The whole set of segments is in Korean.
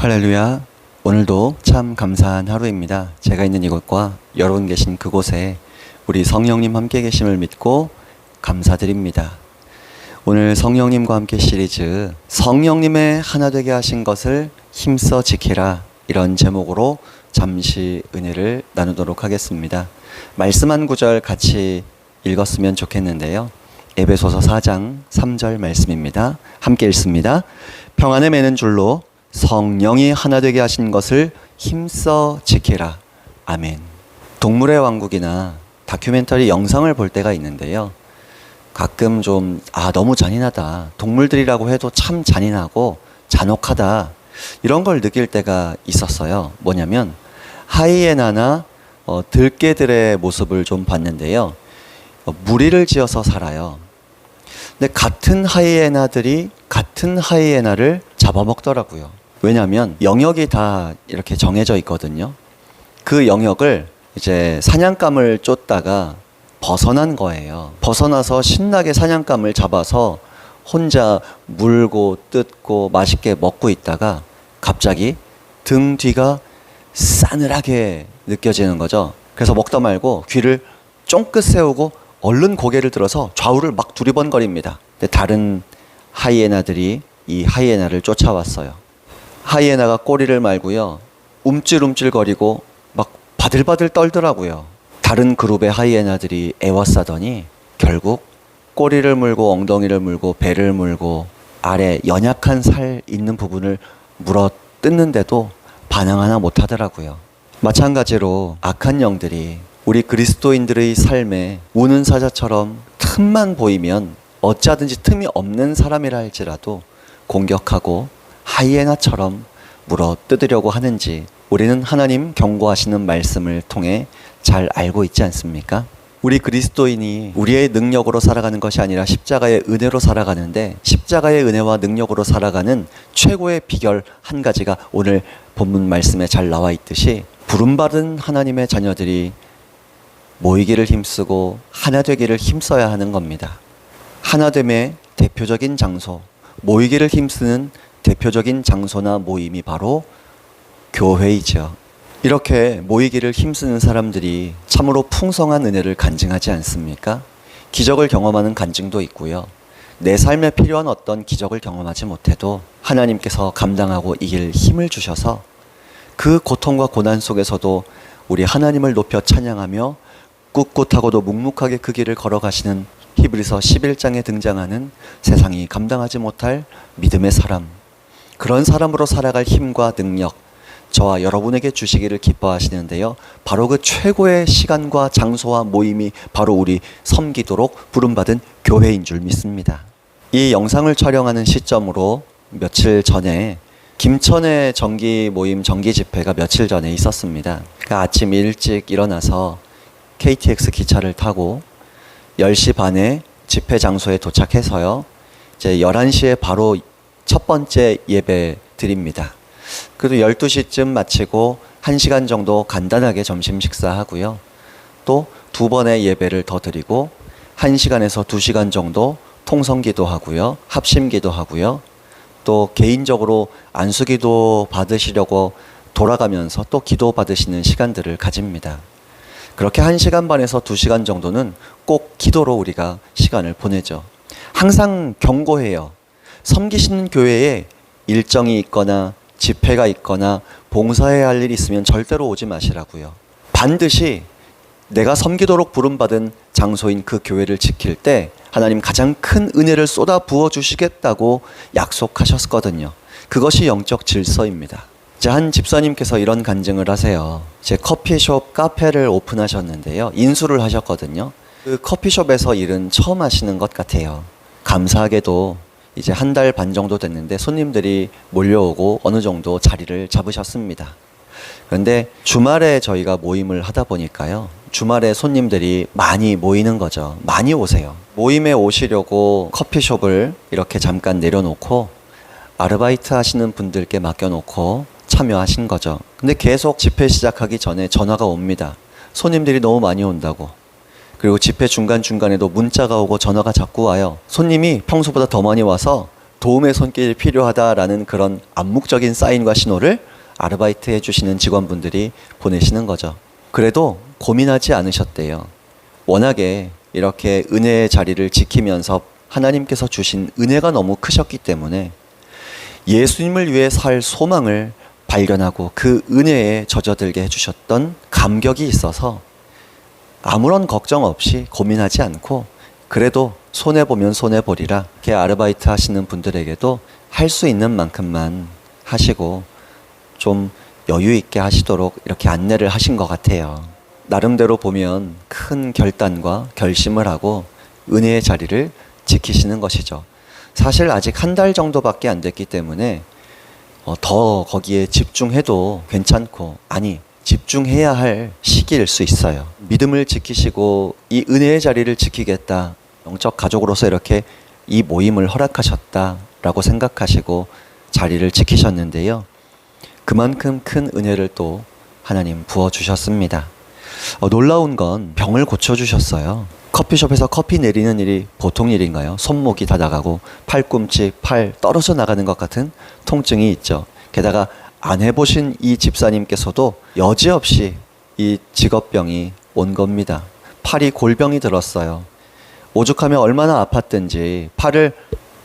할렐루야. 오늘도 참 감사한 하루입니다. 제가 있는 이곳과 여러분 계신 그곳에 우리 성령님 함께 계심을 믿고 감사드립니다. 오늘 성령님과 함께 시리즈 성령님의 하나 되게 하신 것을 힘써 지키라, 이런 제목으로 잠시 은혜를 나누도록 하겠습니다. 말씀 한 구절 같이 읽었으면 좋겠는데요. 에베소서 4장 3절 말씀입니다. 함께 읽습니다. 평안에 매는 줄로 성령이 하나 되게 하신 것을 힘써 지키라. 아멘. 동물의 왕국이나 다큐멘터리 영상을 볼 때가 있는데요. 가끔 좀 너무 잔인하다, 동물들이라고 해도 참 잔인하고 잔혹하다, 이런 걸 느낄 때가 있었어요. 뭐냐면 하이에나나 들개들의 모습을 좀 봤는데요. 무리를 지어서 살아요. 근데 같은 하이에나들이 같은 하이에나를 잡아먹더라고요. 왜냐하면 영역이 다 이렇게 정해져 있거든요. 그 영역을 이제 사냥감을 쫓다가 벗어난 거예요. 벗어나서 신나게 사냥감을 잡아서 혼자 물고 뜯고 맛있게 먹고 있다가 갑자기 등 뒤가 싸늘하게 느껴지는 거죠. 그래서 먹다 말고 귀를 쫑긋 세우고 얼른 고개를 들어서 좌우를 막 두리번거립니다. 근데 다른 하이에나들이 이 하이에나를 쫓아왔어요. 하이에나가 꼬리를 말고요, 움찔움찔거리고 막 바들바들 떨더라고요. 다른 그룹의 하이에나들이 애워싸더니 결국 꼬리를 물고 엉덩이를 물고 배를 물고 아래 연약한 살 있는 부분을 물어 뜯는데도 반항 하나 못 하더라고요. 마찬가지로 악한 영들이 우리 그리스도인들의 삶에 우는 사자처럼 틈만 보이면 어찌하든지 틈이 없는 사람이라 할지라도 공격하고 하이에나처럼 물어 뜯으려고 하는지 우리는 하나님 경고하시는 말씀을 통해 잘 알고 있지 않습니까? 우리 그리스도인이 우리의 능력으로 살아가는 것이 아니라 십자가의 은혜로 살아가는데, 십자가의 은혜와 능력으로 살아가는 최고의 비결 한 가지가 오늘 본문 말씀에 잘 나와 있듯이 부름받은 하나님의 자녀들이 모이기를 힘쓰고 하나 되기를 힘써야 하는 겁니다. 하나됨의 대표적인 장소, 모이기를 힘쓰는 대표적인 장소나 모임이 바로 교회이죠. 이렇게 모이기를 힘쓰는 사람들이 참으로 풍성한 은혜를 간증하지 않습니까? 기적을 경험하는 간증도 있고요. 내 삶에 필요한 어떤 기적을 경험하지 못해도 하나님께서 감당하고 이길 힘을 주셔서 그 고통과 고난 속에서도 우리 하나님을 높여 찬양하며 꿋꿋하고도 묵묵하게 그 길을 걸어가시는 히브리서 11장에 등장하는 세상이 감당하지 못할 믿음의 사람, 그런 사람으로 살아갈 힘과 능력, 저와 여러분에게 주시기를 기뻐하시는데요. 바로 그 최고의 시간과 장소와 모임이 바로 우리 섬기도록 부름받은 교회인 줄 믿습니다. 이 영상을 촬영하는 시점으로 며칠 전에 김천의 정기 모임 정기 집회가 며칠 전에 있었습니다. 그러니까 아침 일찍 일어나서 KTX 기차를 타고 10시 반에 집회 장소에 도착해서요, 이제 11시에 바로 첫 번째 예배 드립니다. 그래도 12시쯤 마치고 1시간 정도 간단하게 점심 식사하고요. 또 2번의 예배를 더 드리고 1시간에서 2시간 정도 통성기도 하고요. 합심기도 하고요. 또 개인적으로 안수기도 받으시려고 돌아가면서 또 기도 받으시는 시간들을 가집니다. 그렇게 1시간 반에서 2시간 정도는 꼭 기도로 우리가 시간을 보내죠. 항상 경고해요. 섬기시는 교회에 일정이 있거나 집회가 있거나 봉사해야 할 일이 있으면 절대로 오지 마시라고요. 반드시 내가 섬기도록 부름받은 장소인 그 교회를 지킬 때 하나님 가장 큰 은혜를 쏟아 부어주시겠다고 약속하셨거든요. 그것이 영적 질서입니다. 한 집사님께서 이런 간증을 하세요. 제 커피숍 카페를 오픈하셨는데요, 인수를 하셨거든요. 그 커피숍에서 일은 처음 하시는 것 같아요. 감사하게도 이제 1달 반 정도 됐는데 손님들이 몰려오고 어느 정도 자리를 잡으셨습니다. 그런데 주말에 저희가 모임을 하다 보니까요, 주말에 손님들이 많이 모이는 거죠. 많이 오세요. 모임에 오시려고 커피숍을 이렇게 잠깐 내려놓고 아르바이트 하시는 분들께 맡겨놓고 참여하신 거죠. 근데 계속 집회 시작하기 전에 전화가 옵니다. 손님들이 너무 많이 온다고. 그리고 집회 중간중간에도 문자가 오고 전화가 자꾸 와요. 손님이 평소보다 더 많이 와서 도움의 손길이 필요하다라는 그런 암묵적인 사인과 신호를 아르바이트 해주시는 직원분들이 보내시는 거죠. 그래도 고민하지 않으셨대요. 워낙에 이렇게 은혜의 자리를 지키면서 하나님께서 주신 은혜가 너무 크셨기 때문에 예수님을 위해 살 소망을 발견하고 그 은혜에 젖어들게 해주셨던 감격이 있어서 아무런 걱정 없이 고민하지 않고 그래도 손해보면 손해보리라 이렇게 아르바이트 하시는 분들에게도 할 수 있는 만큼만 하시고 좀 여유 있게 하시도록 이렇게 안내를 하신 것 같아요. 나름대로 보면 큰 결단과 결심을 하고 은혜의 자리를 지키시는 것이죠. 사실 아직 한 달 정도밖에 안 됐기 때문에 더 거기에 집중해도 괜찮고, 아니 집중해야 할 시기일 수 있어요. 믿음을 지키시고 이 은혜의 자리를 지키겠다, 영적 가족으로서 이렇게 이 모임을 허락하셨다라고 생각하시고 자리를 지키셨는데요. 그만큼 큰 은혜를 또 하나님 부어주셨습니다. 놀라운 건 병을 고쳐주셨어요. 커피숍에서 커피 내리는 일이 보통 일인가요? 손목이 다 나가고 팔꿈치, 팔 떨어져 나가는 것 같은 통증이 있죠. 게다가 안 해보신 이 집사님께서도 여지없이 이 직업병이 온 겁니다. 팔이 골병이 들었어요. 오죽하면 얼마나 아팠든지 팔을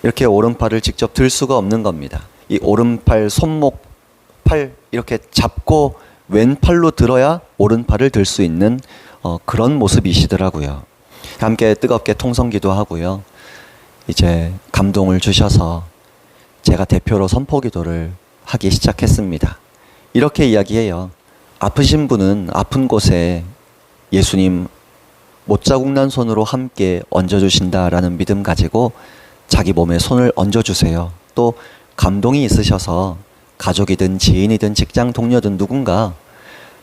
이렇게 오른팔을 직접 들 수가 없는 겁니다. 이 오른팔, 손목, 팔 이렇게 잡고 왼팔로 들어야 오른팔을 들 수 있는 그런 모습이시더라고요. 함께 뜨겁게 통성기도 하고요. 이제 감동을 주셔서 제가 대표로 선포기도를 하기 시작했습니다. 이렇게 이야기해요. 아프신 분은 아픈 곳에 예수님 못자국 난 손으로 함께 얹어주신다라는 믿음 가지고 자기 몸에 손을 얹어주세요. 또 감동이 있으셔서 가족이든 지인이든 직장 동료든 누군가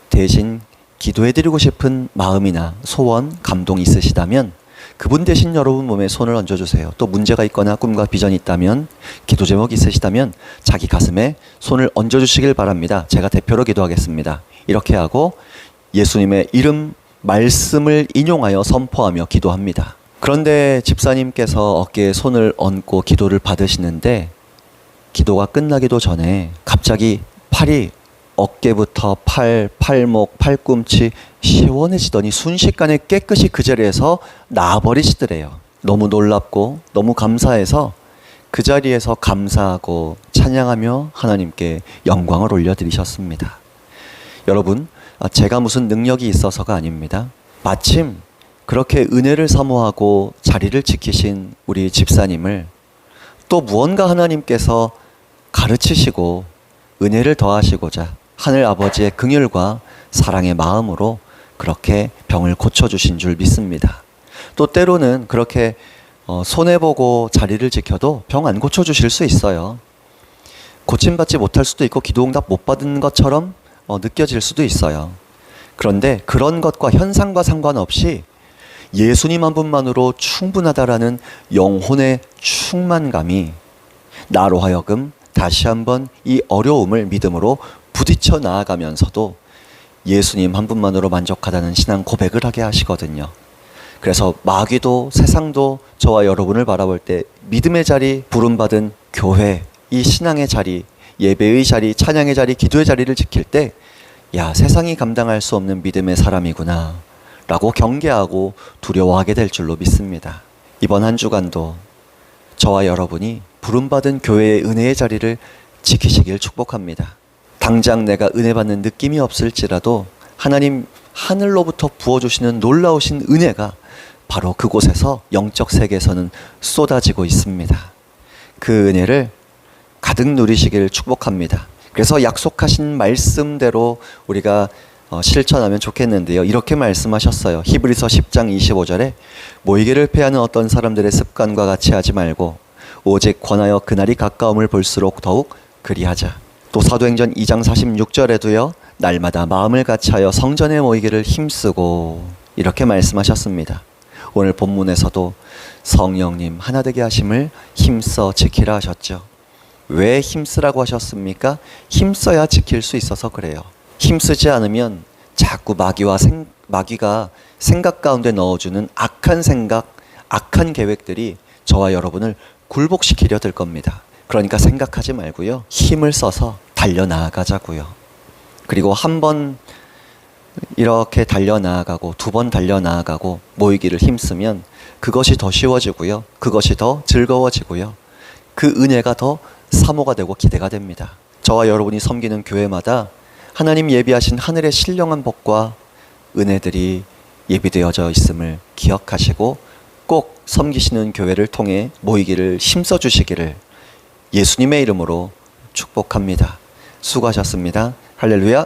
대신 기도해드리고 싶은 마음이나 소원, 감동이 있으시다면 그분 대신 여러분 몸에 손을 얹어주세요. 또 문제가 있거나 꿈과 비전이 있다면, 기도 제목이 있으시다면 자기 가슴에 손을 얹어주시길 바랍니다. 제가 대표로 기도하겠습니다. 이렇게 하고 예수님의 이름, 말씀을 인용하여 선포하며 기도합니다. 그런데 집사님께서 어깨에 손을 얹고 기도를 받으시는데 기도가 끝나기도 전에 갑자기 팔이 어깨부터 팔, 팔목, 팔꿈치 시원해지더니 순식간에 깨끗이 그 자리에서 나아버리시더래요. 너무 놀랍고 너무 감사해서 그 자리에서 감사하고 찬양하며 하나님께 영광을 올려드리셨습니다. 여러분, 제가 무슨 능력이 있어서가 아닙니다. 마침 그렇게 은혜를 사모하고 자리를 지키신 우리 집사님을 또 무언가 하나님께서 가르치시고 은혜를 더하시고자 하늘 아버지의 긍휼과 사랑의 마음으로 그렇게 병을 고쳐주신 줄 믿습니다. 또 때로는 그렇게 손해보고 자리를 지켜도 병 안 고쳐주실 수 있어요. 고침받지 못할 수도 있고 기도응답 못 받은 것처럼 느껴질 수도 있어요. 그런데 그런 것과 현상과 상관없이 예수님 한 분만으로 충분하다라는 영혼의 충만감이 나로 하여금 다시 한번 이 어려움을 믿음으로 부딪혀 나아가면서도 예수님 한 분만으로 만족하다는 신앙 고백을 하게 하시거든요. 그래서 마귀도 세상도 저와 여러분을 바라볼 때 믿음의 자리, 부름받은 교회, 이 신앙의 자리, 예배의 자리, 찬양의 자리, 기도의 자리를 지킬 때 야, 세상이 감당할 수 없는 믿음의 사람이구나 라고 경계하고 두려워하게 될 줄로 믿습니다. 이번 한 주간도 저와 여러분이 부름받은 교회의 은혜의 자리를 지키시길 축복합니다. 당장 내가 은혜 받는 느낌이 없을지라도 하나님 하늘로부터 부어주시는 놀라우신 은혜가 바로 그곳에서 영적 세계에서는 쏟아지고 있습니다. 그 은혜를 가득 누리시길 축복합니다. 그래서 약속하신 말씀대로 우리가 실천하면 좋겠는데요. 이렇게 말씀하셨어요. 히브리서 10장 25절에 모이기를 패하는 어떤 사람들의 습관과 같이 하지 말고 오직 권하여 그날이 가까움을 볼수록 더욱 그리하자. 또 사도행전 2장 46절에도요. 날마다 마음을 같이하여 성전에 모이기를 힘쓰고 이렇게 말씀하셨습니다. 오늘 본문에서도 성령님 하나 되게 하심을 힘써 지키라 하셨죠. 왜 힘쓰라고 하셨습니까? 힘써야 지킬 수 있어서 그래요. 힘쓰지 않으면 자꾸 마귀가 생각 가운데 넣어주는 악한 생각, 악한 계획들이 저와 여러분을 굴복시키려 들 겁니다. 그러니까 생각하지 말고요. 힘을 써서 달려나가자고요. 그리고 한 번 이렇게 달려나가고 두 번 달려나가고 모이기를 힘쓰면 그것이 더 쉬워지고요. 그것이 더 즐거워지고요. 그 은혜가 더 사모가 되고 기대가 됩니다. 저와 여러분이 섬기는 교회마다 하나님 예비하신 하늘의 신령한 복과 은혜들이 예비되어져 있음을 기억하시고 꼭 섬기시는 교회를 통해 모이기를 힘써 주시기를 예수님의 이름으로 축복합니다. 수고하셨습니다. 할렐루야.